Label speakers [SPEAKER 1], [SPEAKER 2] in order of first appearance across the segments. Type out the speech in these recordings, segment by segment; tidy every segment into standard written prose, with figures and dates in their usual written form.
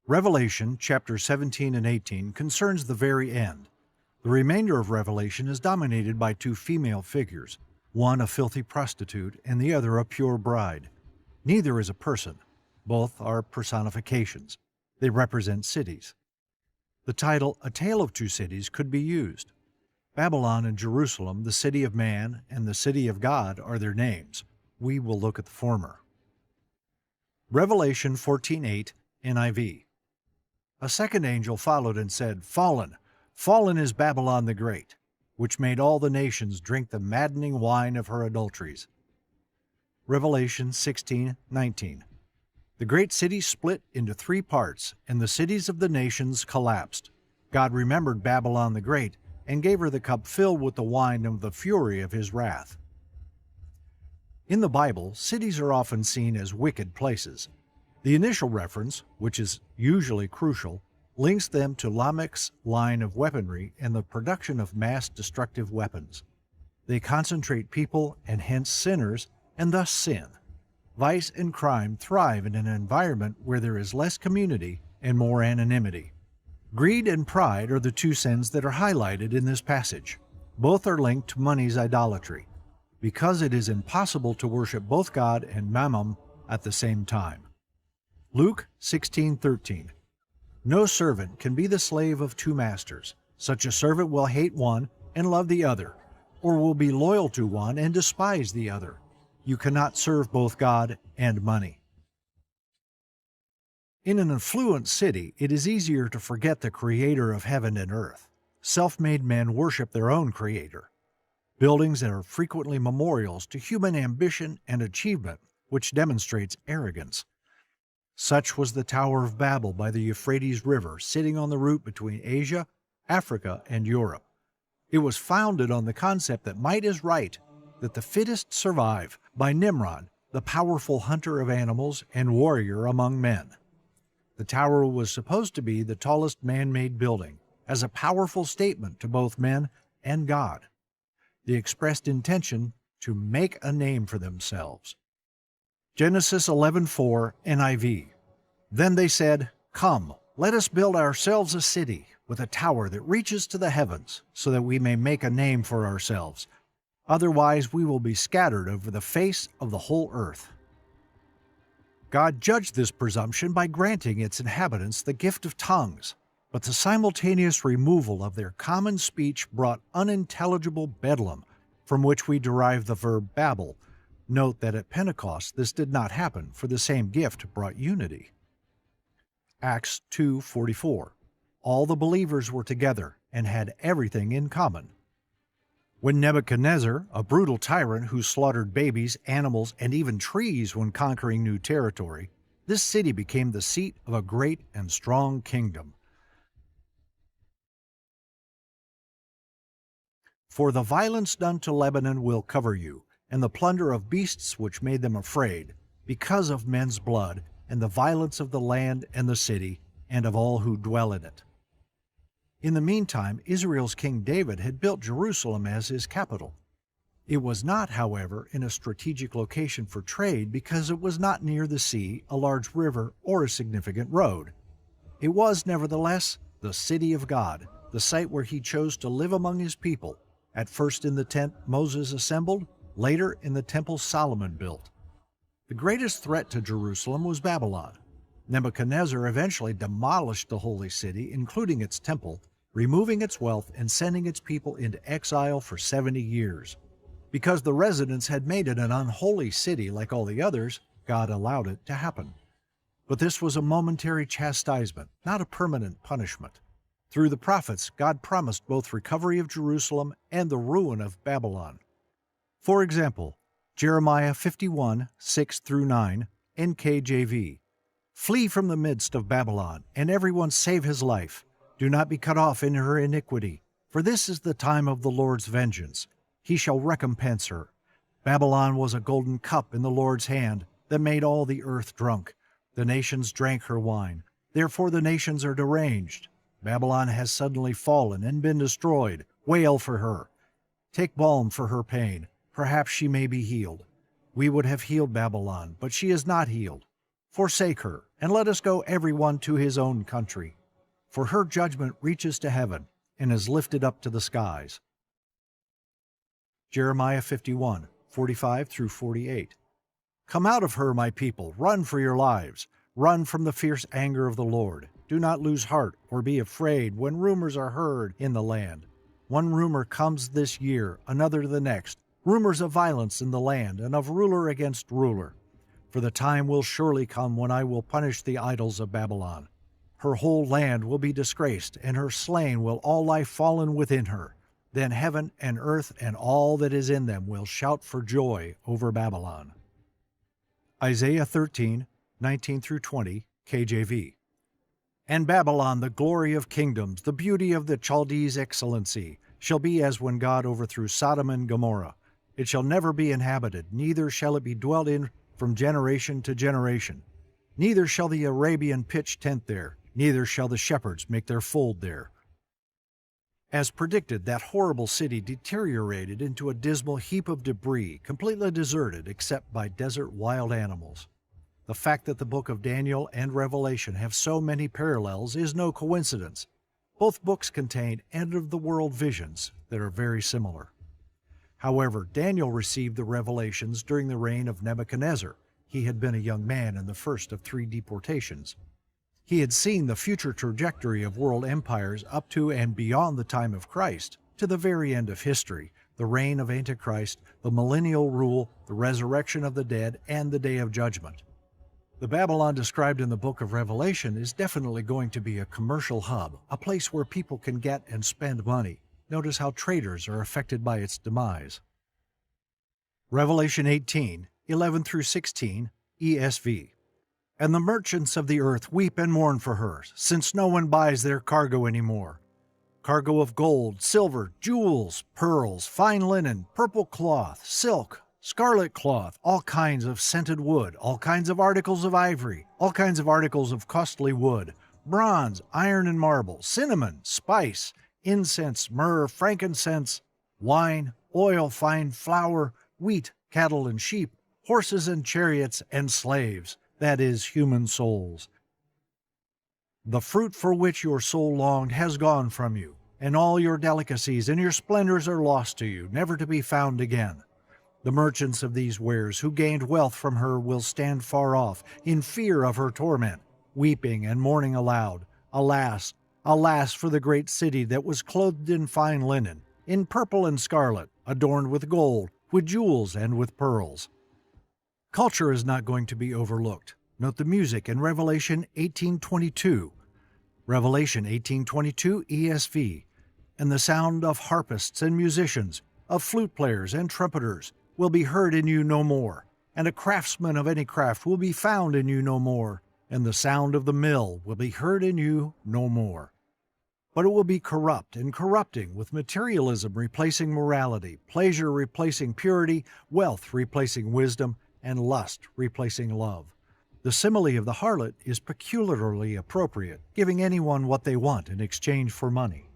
[SPEAKER 1] Revelation chapters 17 and 18 concerns the very end. The remainder of Revelation is dominated by two female figures, one a filthy prostitute and the other a pure bride. Neither is a person. Both are personifications. They represent cities. The title, A Tale of Two Cities, could be used. Babylon and Jerusalem, the city of man, and the city of God are their names. We will look at the former. Revelation 14:8, NIV. A second angel followed and said, Fallen, fallen is Babylon the Great, which made all the nations drink the maddening wine of her adulteries. Revelation 16:19. The great city split into three parts, and the cities of the nations collapsed. God remembered Babylon the Great and gave her the cup filled with the wine of the fury of his wrath. In the Bible, cities are often seen as wicked places. The initial reference, which is usually crucial, links them to Lamech's line of weaponry and the production of mass destructive weapons. They concentrate people and hence sinners, and thus sin. Vice and crime thrive in an environment where there is less community and more anonymity. Greed and pride are the two sins that are highlighted in this passage. Both are linked to money's idolatry, because it is impossible to worship both God and Mammon at the same time. Luke 16:13. No servant can be the slave of two masters. Such a servant will hate one and love the other, or will be loyal to one and despise the other. You cannot serve both God and money. In an affluent city, it is easier to forget the creator of heaven and earth. Self-made men worship their own creator. Buildings are frequently memorials to human ambition and achievement, which demonstrates arrogance. Such was the Tower of Babel by the Euphrates River, sitting on the route between Asia, Africa, and Europe. It was founded on the concept that might is right, that the fittest survive, by Nimrod, the powerful hunter of animals and warrior among men. The tower was supposed to be the tallest man-made building, as a powerful statement to both men and God. They expressed intention to make a name for themselves. Genesis 11:4, NIV. Then they said, Come, let us build ourselves a city with a tower that reaches to the heavens, so that we may make a name for ourselves. Otherwise we will be scattered over the face of the whole earth. God judged this presumption by granting its inhabitants the gift of tongues, but the simultaneous removal of their common speech brought unintelligible bedlam, from which we derive the verb babble. Note that at Pentecost this did not happen, for the same gift brought unity. Acts 2:44. All the believers were together and had everything in common. When Nebuchadnezzar, a brutal tyrant who slaughtered babies, animals, and even trees when conquering new territory, this city became the seat of a great and strong kingdom. For the violence done to Lebanon will cover you, and the plunder of beasts which made them afraid, because of men's blood, and the violence of the land and the city, and of all who dwell in it. In the meantime, Israel's King David had built Jerusalem as his capital. It was not, however, in a strategic location for trade because it was not near the sea, a large river, or a significant road. It was, nevertheless, the city of God, the site where he chose to live among his people, at first in the tent Moses assembled, later in the temple Solomon built. The greatest threat to Jerusalem was Babylon. Nebuchadnezzar eventually demolished the holy city, including its temple, removing its wealth and sending its people into exile for 70 years. Because the residents had made it an unholy city like all the others, God allowed it to happen. But this was a momentary chastisement, not a permanent punishment. Through the prophets, God promised both recovery of Jerusalem and the ruin of Babylon. For example, Jeremiah 51:6-9, NKJV. Flee from the midst of Babylon, and everyone save his life. Do not be cut off in her iniquity, for this is the time of the Lord's vengeance. He shall recompense her. Babylon was a golden cup in the Lord's hand that made all the earth drunk. The nations drank her wine. Therefore the nations are deranged. Babylon has suddenly fallen and been destroyed. Wail for her. Take balm for her pain. Perhaps she may be healed. We would have healed Babylon, but she is not healed. Forsake her, and let us go every one to his own country. For her judgment reaches to heaven, and is lifted up to the skies. Jeremiah 51, 45 through 48. Come out of her, my people, run for your lives. Run from the fierce anger of the Lord. Do not lose heart or be afraid when rumors are heard in the land. One rumor comes this year, another the next, rumors of violence in the land and of ruler against ruler. For the time will surely come when I will punish the idols of Babylon. Her whole land will be disgraced, and her slain will all lie fallen within her. Then heaven and earth and all that is in them will shout for joy over Babylon. Isaiah 13, 19 through 20, KJV. And Babylon, the glory of kingdoms, the beauty of the Chaldees' excellency, shall be as when God overthrew Sodom and Gomorrah. It shall never be inhabited, neither shall it be dwelt in from generation to generation. Neither shall the Arabian pitch tent there, neither shall the shepherds make their fold there. As predicted, that horrible city deteriorated into a dismal heap of debris, completely deserted except by desert wild animals. The fact that the book of Daniel and Revelation have so many parallels is no coincidence. Both books contain end-of-the-world visions that are very similar. However, Daniel received the revelations during the reign of Nebuchadnezzar. He had been a young man in the first of 3 deportations. He had seen the future trajectory of world empires up to and beyond the time of Christ, to the very end of history, the reign of Antichrist, the millennial rule, the resurrection of the dead, and the day of judgment. The Babylon described in the book of Revelation is definitely going to be a commercial hub, a place where people can get and spend money. Notice how traders are affected by its demise. Revelation 18, 11 through 16, ESV. And the merchants of the earth weep and mourn for her, since no one buys their cargo anymore. Cargo of gold, silver, jewels, pearls, fine linen, purple cloth, silk, scarlet cloth, all kinds of scented wood, all kinds of articles of ivory, all kinds of articles of costly wood, bronze, iron and marble, cinnamon, spice, incense, myrrh, frankincense, wine, oil, fine flour, wheat, cattle and sheep, horses and chariots and slaves, that is, human souls. The fruit for which your soul longed has gone from you, and all your delicacies and your splendors are lost to you, never to be found again. The merchants of these wares who gained wealth from her will stand far off, in fear of her torment, weeping and mourning aloud. Alas, alas for the great city that was clothed in fine linen, in purple and scarlet, adorned with gold, with jewels and with pearls. Culture is not going to be overlooked. Note the music in Revelation 18:22. Revelation 18:22 ESV. And the sound of harpists and musicians, of flute players and trumpeters, will be heard in you no more, and a craftsman of any craft will be found in you no more, and the sound of the mill will be heard in you no more. But it will be corrupt and corrupting, with materialism replacing morality, pleasure replacing purity, wealth replacing wisdom, and lust replacing love. The simile of the harlot is peculiarly appropriate, giving anyone what they want in exchange for money.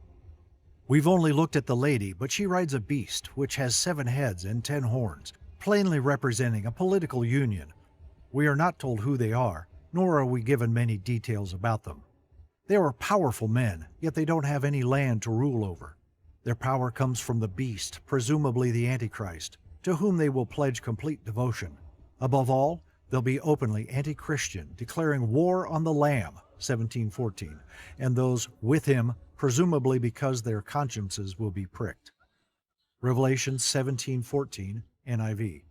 [SPEAKER 1] We've only looked at the lady, but she rides a beast which has 7 heads and 10 horns, plainly representing a political union. We are not told who they are, nor are we given many details about them. They are powerful men, yet they don't have any land to rule over. Their power comes from the beast, presumably the Antichrist, to whom they will pledge complete devotion. Above all, they'll be openly anti-Christian, declaring war on the Lamb, 17:14, and those with him, presumably because their consciences will be pricked. Revelation 17:14, NIV.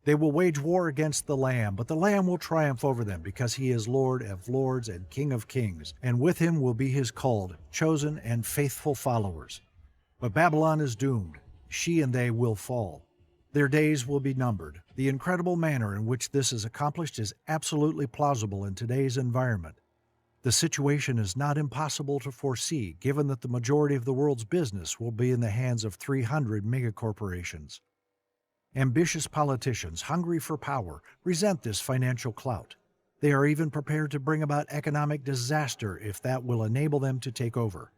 [SPEAKER 1] They will wage war against the Lamb, but the Lamb will triumph over them, because he is Lord of lords and King of kings, and with him will be his called, chosen, and faithful followers. But Babylon is doomed. She and they will fall. Their days will be numbered. The incredible manner in which this is accomplished is absolutely plausible in today's environment. The situation is not impossible to foresee, given that the majority of the world's business will be in the hands of 300 megacorporations. Ambitious politicians, hungry for power, resent this financial clout. They are even prepared to bring about economic disaster if that will enable them to take over.